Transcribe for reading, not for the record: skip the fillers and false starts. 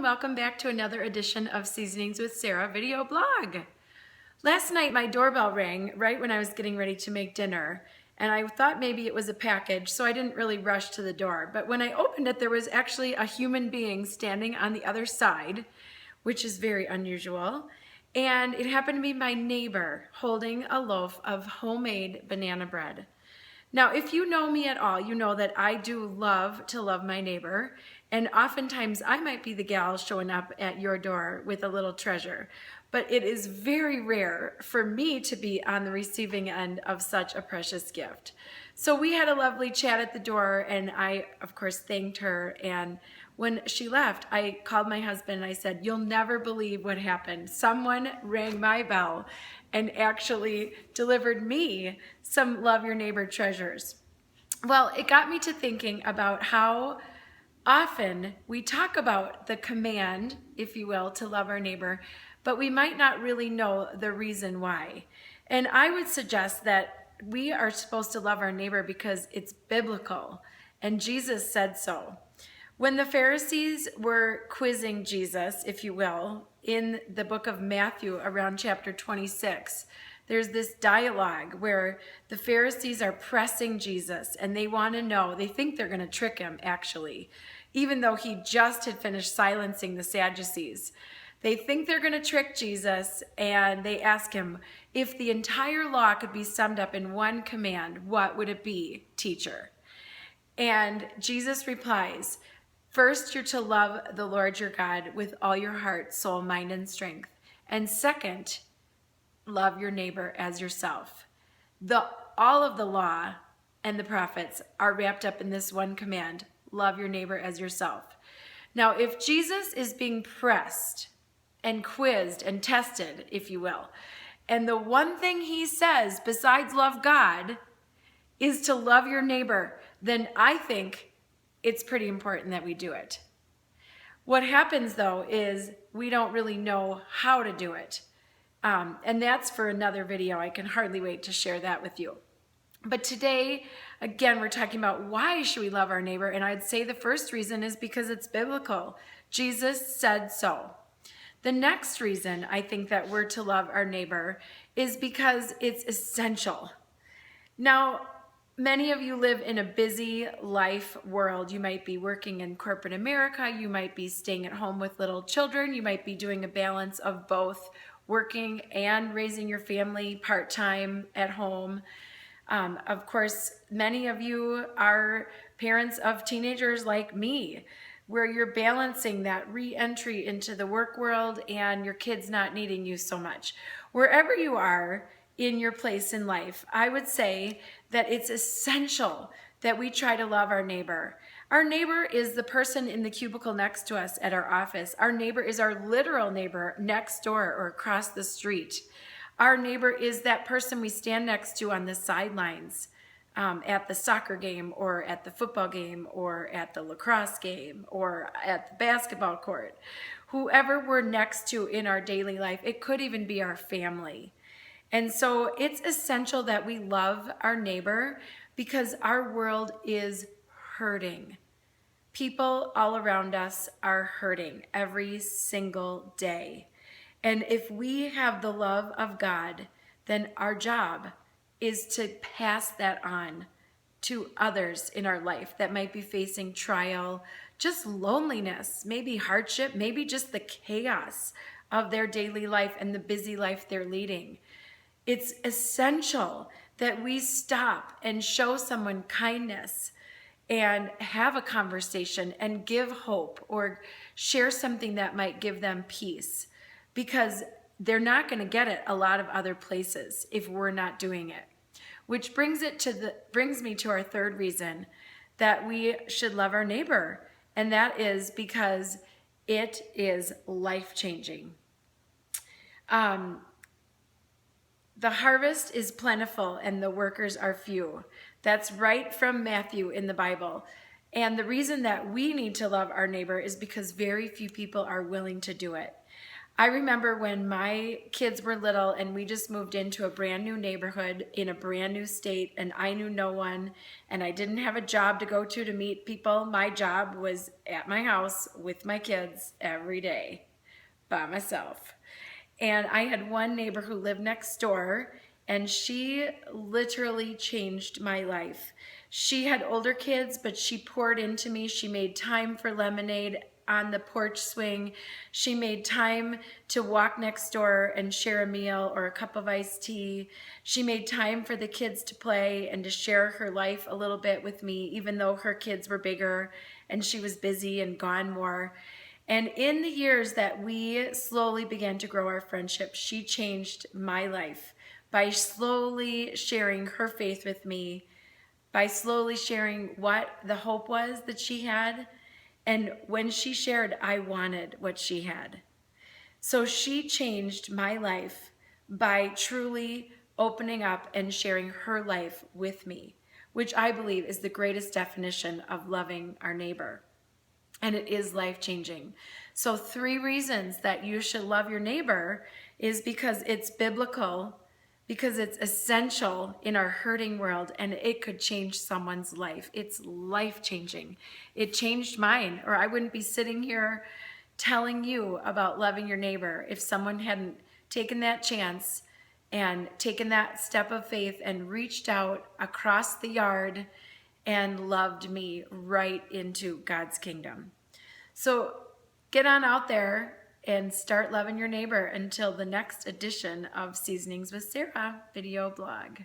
and welcome back to another edition of Seasonings with Sarah video blog. Last night my doorbell rang right when I was getting ready to make dinner, and I thought maybe it was a package, so I didn't really rush to the door. But when I opened it, there was actually a human being standing on the other side, which is very unusual. And it happened to be my neighbor holding a loaf of homemade banana bread. Now, if you know me at all, you know that I do love to love my neighbor, and oftentimes I might be the gal showing up at your door with a little treasure, but it is very rare for me to be on the receiving end of such a precious gift. So we had a lovely chat at the door, and I, of course, thanked her, and when she left, I called my husband and I said, "You'll never believe what happened. Someone rang my bell and actually delivered me some Love Your Neighbor treasures." Well, it got me to thinking about how often we talk about the command, if you will, to love our neighbor, but we might not really know the reason why. And I would suggest that we are supposed to love our neighbor because it's biblical, and Jesus said so. When the Pharisees were quizzing Jesus, if you will, in the book of Matthew around chapter 26, there's this dialogue where the Pharisees are pressing Jesus and they want to know, they think they're going to trick him actually, even though he just had finished silencing the Sadducees. They think they're going to trick Jesus, and they ask him, if the entire law could be summed up in one command, what would it be, teacher? And Jesus replies, first, you're to love the Lord your God with all your heart, soul, mind, and strength. And second, love your neighbor as yourself. All of the law and the prophets are wrapped up in this one command, love your neighbor as yourself. Now, if Jesus is being pressed and quizzed and tested, if you will, and the one thing he says besides love God is to love your neighbor, then I think it's pretty important that we do it. What happens, though, is we don't really know how to do it. And that's for another video. I can hardly wait to share that with you. But today, again, we're talking about why should we love our neighbor? And I'd say the first reason is because it's biblical. Jesus said so. The next reason I think that we're to love our neighbor is because it's essential. Now, many of you live in a busy life world. You might be working in corporate America. You might be staying at home with little children. You might be doing a balance of both working and raising your family part-time at home. Of course, many of you are parents of teenagers like me, where you're balancing that re-entry into the work world and your kids not needing you so much. Wherever you are in your place in life, I would say that it's essential that we try to love our neighbor. Our neighbor is the person in the cubicle next to us at our office. Our neighbor is our literal neighbor next door or across the street. Our neighbor is that person we stand next to on the sidelines at the soccer game or at the football game or at the lacrosse game or at the basketball court. Whoever we're next to in our daily life, it could even be our family. And so it's essential that we love our neighbor because our world is hurting. People all around us are hurting every single day. And if we have the love of God, then our job is to pass that on to others in our life that might be facing trial, just loneliness, maybe hardship, maybe just the chaos of their daily life and the busy life they're leading. It's essential that we stop and show someone kindness and have a conversation and give hope or share something that might give them peace, because they're not going to get it a lot of other places if we're not doing it. Which brings me to our third reason that we should love our neighbor, and that is because it is life-changing. The harvest is plentiful and the workers are few. That's right from Matthew in the Bible. And the reason that we need to love our neighbor is because very few people are willing to do it. I remember when my kids were little and we just moved into a brand new neighborhood in a brand new state, and I knew no one and I didn't have a job to go to meet people. My job was at my house with my kids every day by myself. And I had one neighbor who lived next door, and she literally changed my life. She had older kids, but she poured into me. She made time for lemonade on the porch swing. She made time to walk next door and share a meal or a cup of iced tea. She made time for the kids to play and to share her life a little bit with me, even though her kids were bigger and she was busy and gone more. And in the years that we slowly began to grow our friendship, she changed my life by slowly sharing her faith with me, by slowly sharing what the hope was that she had. And when she shared, I wanted what she had. So she changed my life by truly opening up and sharing her life with me, which I believe is the greatest definition of loving our neighbor. And it is life-changing. So 3 reasons that you should love your neighbor is because it's biblical, because it's essential in our hurting world, and it could change someone's life. It's life-changing. It changed mine, or I wouldn't be sitting here telling you about loving your neighbor if someone hadn't taken that chance and taken that step of faith and reached out across the yard and loved me right into God's kingdom. So get on out there and start loving your neighbor until the next edition of Seasonings with Sarah video blog.